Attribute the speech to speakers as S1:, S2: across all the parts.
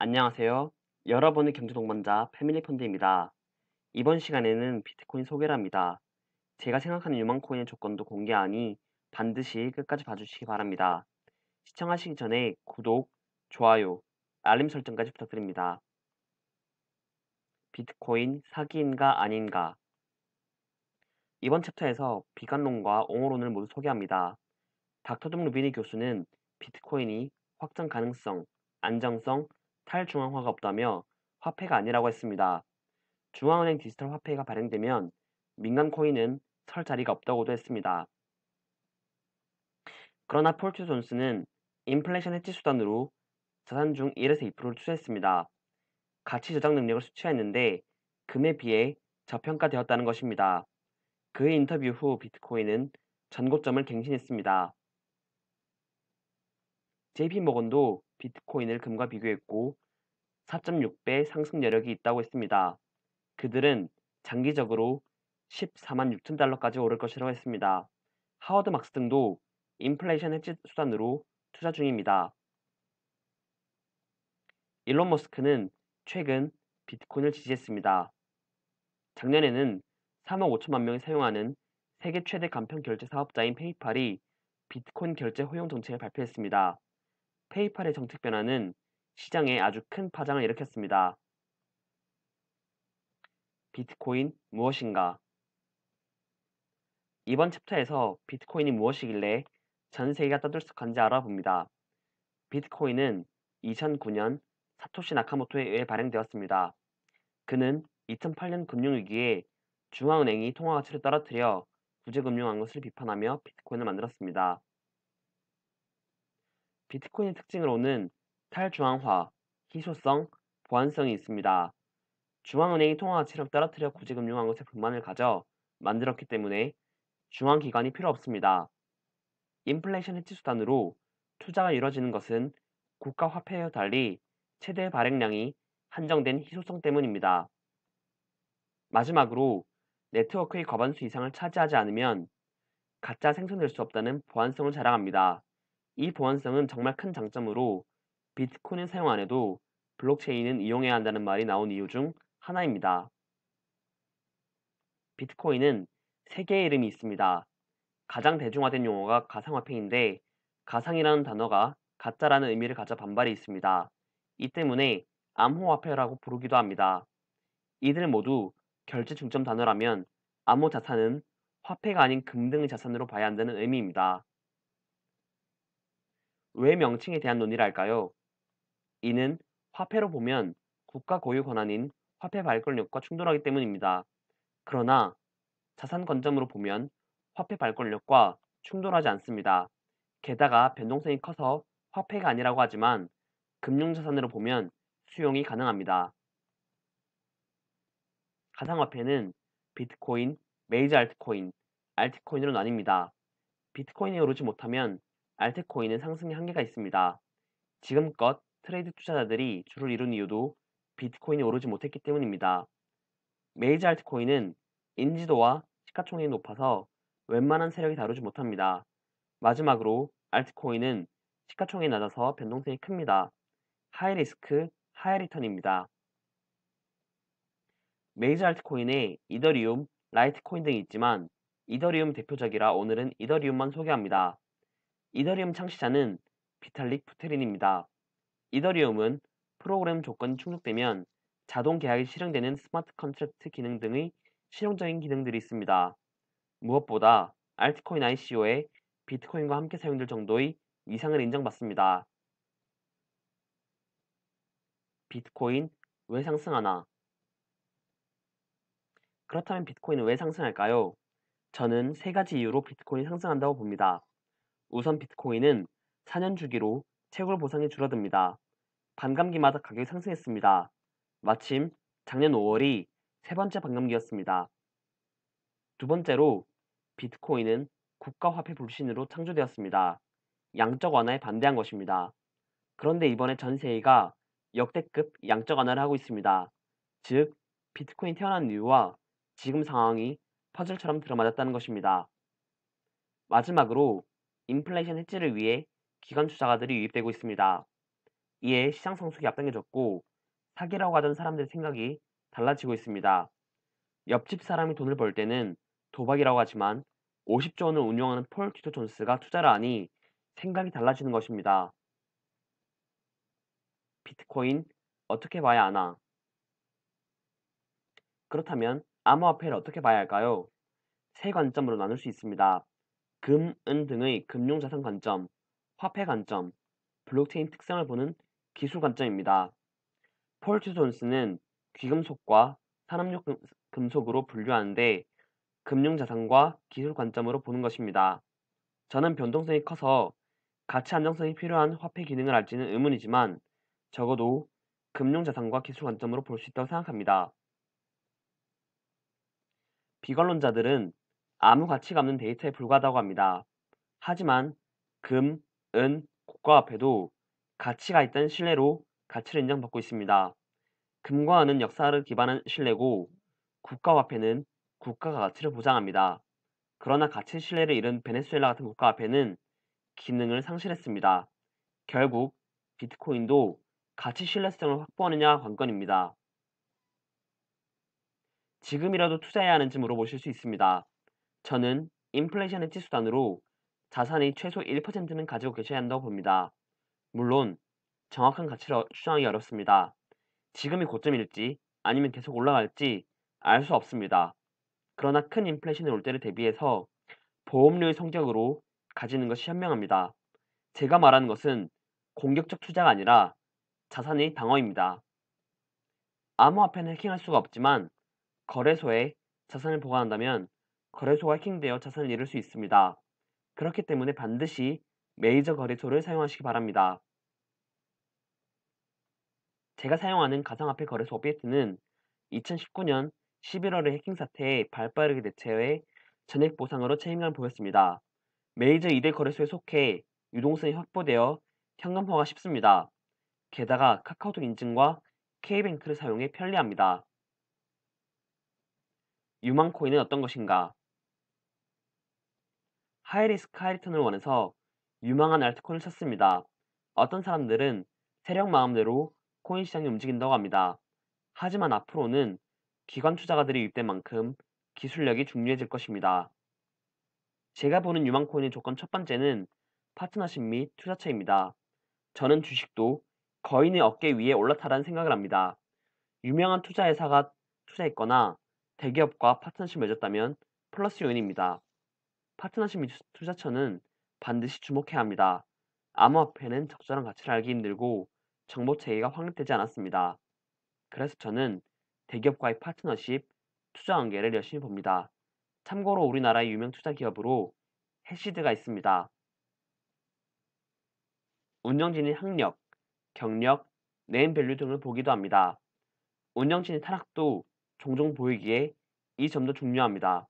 S1: 안녕하세요. 여러분의 경제 동반자 패밀리펀드입니다. 이번 시간에는 비트코인 소개를 합니다. 제가 생각하는 유망코인의 조건도 공개하니 반드시 끝까지 봐주시기 바랍니다. 시청하시기 전에 구독, 좋아요, 알림 설정까지 부탁드립니다. 비트코인 사기인가 아닌가? 이번 챕터에서 비관론과 옹호론을 모두 소개합니다. 닥터둠 루비니 교수는 비트코인이 확장 가능성, 안정성, 탈중앙화가 없다며 화폐가 아니라고 했습니다. 중앙은행 디지털 화폐가 발행되면 민간 코인은 설 자리가 없다고도 했습니다. 그러나 폴트 존스는 인플레이션 해지 수단으로 자산 중 1에서 2%를 투자했습니다. 가치 저장 능력을 수치했는데 금에 비해 저평가되었다는 것입니다. 그의 인터뷰 후 비트코인은 전고점을 갱신했습니다. JP모건도 비트코인을 금과 비교했고 4.6배 상승 여력이 있다고 했습니다. 그들은 장기적으로 14만 6천 달러까지 오를 것이라고 했습니다. 하워드 막스 등도 인플레이션 해지 수단으로 투자 중입니다. 일론 머스크는 최근 비트코인을 지지했습니다. 작년에는 3억 5천만 명이 사용하는 세계 최대 간편 결제 사업자인 페이팔이 비트코인 결제 허용 정책을 발표했습니다. 페이팔의 정책 변화는 시장에 아주 큰 파장을 일으켰습니다. 비트코인 무엇인가? 이번 챕터에서 비트코인이 무엇이길래 전 세계가 떠들썩한지 알아봅니다. 비트코인은 2009년 사토시 나카모토에 의해 발행되었습니다. 그는 2008년 금융위기에 중앙은행이 통화가치를 떨어뜨려 구제금융한 것을 비판하며 비트코인을 만들었습니다. 비트코인의 특징으로는 탈중앙화, 희소성, 보안성이 있습니다. 중앙은행이 통화가치를 떨어뜨려 구제금융한 것에 불만을 가져 만들었기 때문에 중앙기관이 필요 없습니다. 인플레이션 해지 수단으로 투자가 이뤄지는 것은 국가 화폐와 달리 최대 발행량이 한정된 희소성 때문입니다. 마지막으로 네트워크의 과반수 이상을 차지하지 않으면 가짜 생성될 수 없다는 보안성을 자랑합니다. 이 보안성은 정말 큰 장점으로 비트코인을 사용 안 해도 블록체인은 이용해야 한다는 말이 나온 이유 중 하나입니다. 비트코인은 세 개의 이름이 있습니다. 가장 대중화된 용어가 가상화폐인데 가상이라는 단어가 가짜라는 의미를 가져 반발이 있습니다. 이 때문에 암호화폐라고 부르기도 합니다. 이들 모두 결제 중점 단어라면 암호자산은 화폐가 아닌 금 등의 자산으로 봐야 한다는 의미입니다. 왜 명칭에 대한 논의를 할까요? 이는 화폐로 보면 국가 고유 권한인 화폐 발권력과 충돌하기 때문입니다. 그러나 자산 관점으로 보면 화폐 발권력과 충돌하지 않습니다. 게다가 변동성이 커서 화폐가 아니라고 하지만 금융자산으로 보면 수용이 가능합니다. 가상화폐는 비트코인, 메이저 알트코인, 알트코인으로 나뉩니다. 비트코인이 오르지 못하면 알트코인은 상승의 한계가 있습니다. 지금껏 트레이드 투자자들이 주를 이룬 이유도 비트코인이 오르지 못했기 때문입니다. 메이저 알트코인은 인지도와 시가총액이 높아서 웬만한 세력이 다루지 못합니다. 마지막으로 알트코인은 시가총액이 낮아서 변동성이 큽니다. 하이 리스크, 하이 리턴입니다. 메이저 알트코인에 이더리움, 라이트코인 등이 있지만 이더리움 대표적이라 오늘은 이더리움만 소개합니다. 이더리움 창시자는 비탈릭 부테린입니다. 이더리움은 프로그램 조건이 충족되면 자동 계약이 실행되는 스마트 컨트랙트 기능 등의 실용적인 기능들이 있습니다. 무엇보다 알트코인 ICO에 비트코인과 함께 사용될 정도의 위상을 인정받습니다. 비트코인 왜 상승하나? 그렇다면 비트코인은 왜 상승할까요? 저는 세 가지 이유로 비트코인이 상승한다고 봅니다. 우선 비트코인은 4년 주기로 채굴 보상이 줄어듭니다. 반감기마다 가격이 상승했습니다. 마침 작년 5월이 세 번째 반감기였습니다. 두 번째로 비트코인은 국가화폐 불신으로 창조되었습니다. 양적 완화에 반대한 것입니다. 그런데 이번에 전 세계가 역대급 양적 완화를 하고 있습니다. 즉, 비트코인이 태어난 이유와 지금 상황이 퍼즐처럼 들어맞았다는 것입니다. 마지막으로 인플레이션 해지를 위해 기관 투자가들이 유입되고 있습니다. 이에 시장 성숙이 앞당겨졌고 사기라고 하던 사람들의 생각이 달라지고 있습니다. 옆집 사람이 돈을 벌 때는 도박이라고 하지만 50조 원을 운용하는 폴 튜터 존스가 투자를 하니 생각이 달라지는 것입니다. 비트코인 어떻게 봐야 하나? 그렇다면 암호화폐를 어떻게 봐야 할까요? 세 관점으로 나눌 수 있습니다. 금, 은 등의 금융자산 관점, 화폐 관점, 블록체인 특성을 보는 기술 관점입니다. 폴 튜터 존스는 귀금속과 산업용 금속으로 분류하는데 금융자산과 기술 관점으로 보는 것입니다. 저는 변동성이 커서 가치 안정성이 필요한 화폐 기능을 알지는 의문이지만 적어도 금융자산과 기술 관점으로 볼 수 있다고 생각합니다. 비관론자들은 아무 가치가 없는 데이터에 불과하다고 합니다. 하지만 금, 은, 국가화폐도 가치가 있다는 신뢰로 가치를 인정받고 있습니다. 금과 은은 역사를 기반한 신뢰고 국가화폐는 국가가 가치를 보장합니다. 그러나 가치 신뢰를 잃은 베네수엘라 같은 국가화폐는 기능을 상실했습니다. 결국 비트코인도 가치 신뢰성을 확보하느냐 관건입니다. 지금이라도 투자해야 하는지 물어보실 수 있습니다. 저는 인플레이션의 지수단으로 자산의 최소 1%는 가지고 계셔야 한다고 봅니다. 물론 정확한 가치를 추정하기 어렵습니다. 지금이 고점일지 아니면 계속 올라갈지 알 수 없습니다. 그러나 큰 인플레이션이 올 때를 대비해서 보험료의 성격으로 가지는 것이 현명합니다. 제가 말하는 것은 공격적 투자가 아니라 자산의 방어입니다. 암호화폐는 해킹할 수가 없지만 거래소에 자산을 보관한다면 거래소가 해킹되어 자산을 잃을 수 있습니다. 그렇기 때문에 반드시 메이저 거래소를 사용하시기 바랍니다. 제가 사용하는 가상화폐 거래소 오비에트는 2019년 11월의 해킹 사태에 발빠르게 대처해 전액 보상으로 책임감을 보였습니다. 메이저 2대 거래소에 속해 유동성이 확보되어 현금화가 쉽습니다. 게다가 카카오톡 인증과 K뱅크를 사용해 편리합니다. 유망코인은 어떤 것인가? 하이리스크 하이리턴을 원해서 유망한 알트코인을 찾습니다. 어떤 사람들은 세력 마음대로 코인 시장이 움직인다고 합니다. 하지만 앞으로는 기관 투자가들이 유입된 만큼 기술력이 중요해질 것입니다. 제가 보는 유망코인의 조건 첫 번째는 파트너십 및 투자처입니다. 저는 주식도 거인의 어깨 위에 올라타라는 생각을 합니다. 유명한 투자회사가 투자했거나 대기업과 파트너십을 맺었다면 플러스 요인입니다. 파트너십 및 투자처는 반드시 주목해야 합니다. 암호화폐는 적절한 가치를 알기 힘들고 정보 체계가 확립되지 않았습니다. 그래서 저는 대기업과의 파트너십, 투자 관계를 열심히 봅니다. 참고로 우리나라의 유명 투자 기업으로 해시드가 있습니다. 운영진의 학력, 경력, 네임밸류 등을 보기도 합니다. 운영진의 타락도 종종 보이기에 이 점도 중요합니다.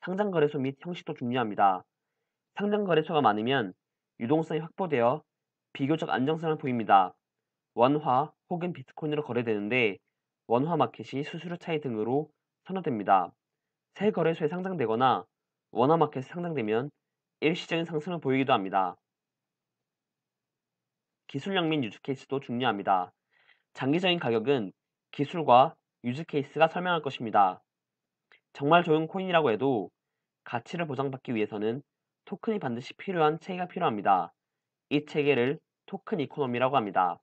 S1: 상장거래소 및 형식도 중요합니다. 상장거래소가 많으면 유동성이 확보되어 비교적 안정성을 보입니다. 원화 혹은 비트코인으로 거래되는데 원화 마켓이 수수료 차이 등으로 선호됩니다. 새 거래소에 상장되거나 원화 마켓에 상장되면 일시적인 상승을 보이기도 합니다. 기술력 및 유즈 케이스도 중요합니다. 장기적인 가격은 기술과 유즈 케이스가 설명할 것입니다. 정말 좋은 코인이라고 해도 가치를 보장받기 위해서는 토큰이 반드시 필요한 체계가 필요합니다. 이 체계를 토큰 이코노미라고 합니다.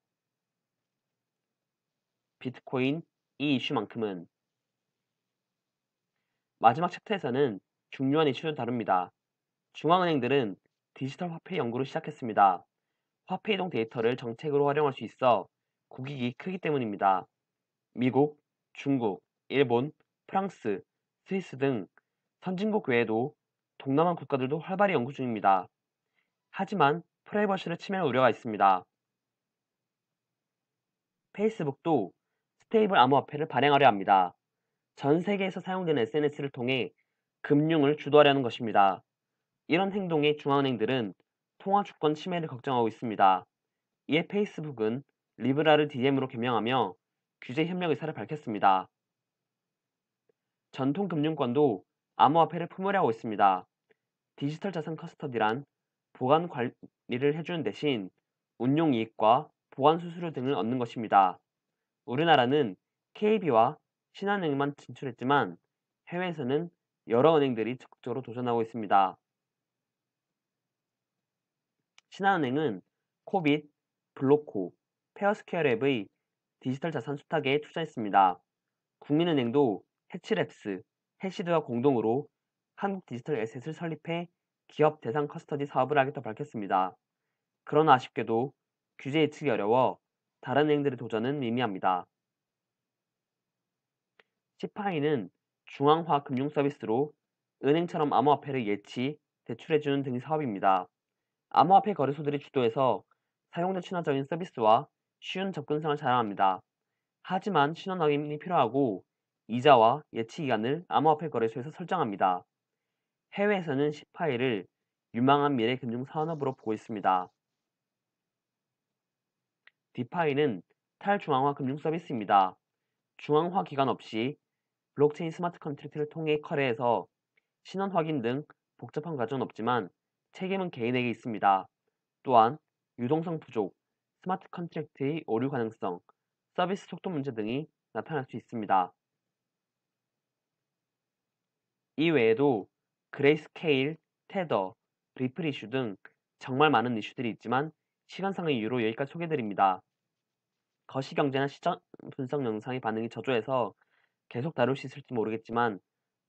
S1: 비트코인 이 이슈만큼은 마지막 챕터에서는 중요한 이슈를 다룹니다. 중앙은행들은 디지털 화폐 연구를 시작했습니다. 화폐 이동 데이터를 정책으로 활용할 수 있어 국익이 크기 때문입니다. 미국, 중국, 일본, 프랑스, 스위스 등 선진국 외에도 동남아 국가들도 활발히 연구 중입니다. 하지만 프라이버시를 침해할 우려가 있습니다. 페이스북도 스테이블 암호화폐를 발행하려 합니다. 전 세계에서 사용되는 SNS를 통해 금융을 주도하려는 것입니다. 이런 행동에 중앙은행들은 통화주권 침해를 걱정하고 있습니다. 이에 페이스북은 리브라를 DM으로 개명하며 규제 협력 의사를 밝혔습니다. 전통 금융권도 암호화폐를 품으려고 있습니다. 디지털 자산 커스터디란 보관 관리를 해주는 대신 운용 이익과 보안 수수료 등을 얻는 것입니다. 우리나라는 KB와 신한은행만 진출했지만 해외에서는 여러 은행들이 적극적으로 도전하고 있습니다. 신한은행은 코빗, 블로코, 페어스퀘어랩의 디지털 자산 수탁에 투자했습니다. 국민은행도 해치랩스, 해시드와 공동으로 한국 디지털 에셋을 설립해 기업 대상 커스터디 사업을 하겠다고 밝혔습니다. 그러나 아쉽게도 규제 예측이 어려워 다른 은행들의 도전은 미미합니다. 시파이는 중앙화 금융 서비스로 은행처럼 암호화폐를 예치, 대출해주는 등의 사업입니다. 암호화폐 거래소들이 주도해서 사용자 친화적인 서비스와 쉬운 접근성을 자랑합니다. 하지만 신원 확인이 필요하고 이자와 예치 기간을 암호화폐 거래소에서 설정합니다. 해외에서는 시파이를 유망한 미래 금융 산업으로 보고 있습니다. 디파이는 탈중앙화 금융 서비스입니다. 중앙화 기간 없이 블록체인 스마트 컨트랙트를 통해 거래해서 신원 확인 등 복잡한 과정은 없지만 책임은 개인에게 있습니다. 또한 유동성 부족, 스마트 컨트랙트의 오류 가능성, 서비스 속도 문제 등이 나타날 수 있습니다. 이 외에도 그레이스케일, 테더, 리플 이슈 등 정말 많은 이슈들이 있지만 시간상의 이유로 여기까지 소개드립니다. 거시경제나 시장 분석 영상의 반응이 저조해서 계속 다룰 수 있을지 모르겠지만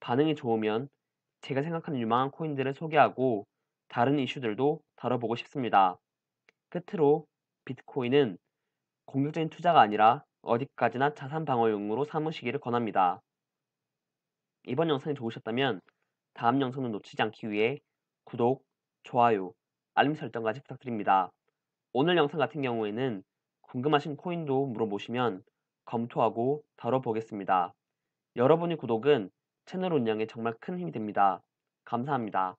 S1: 반응이 좋으면 제가 생각하는 유망한 코인들을 소개하고 다른 이슈들도 다뤄보고 싶습니다. 끝으로 비트코인은 공격적인 투자가 아니라 어디까지나 자산 방어용으로 삼으시기를 권합니다. 이번 영상이 좋으셨다면 다음 영상을 놓치지 않기 위해 구독, 좋아요, 알림 설정까지 부탁드립니다. 오늘 영상 같은 경우에는 궁금하신 코인도 물어보시면 검토하고 다뤄보겠습니다. 여러분의 구독은 채널 운영에 정말 큰 힘이 됩니다. 감사합니다.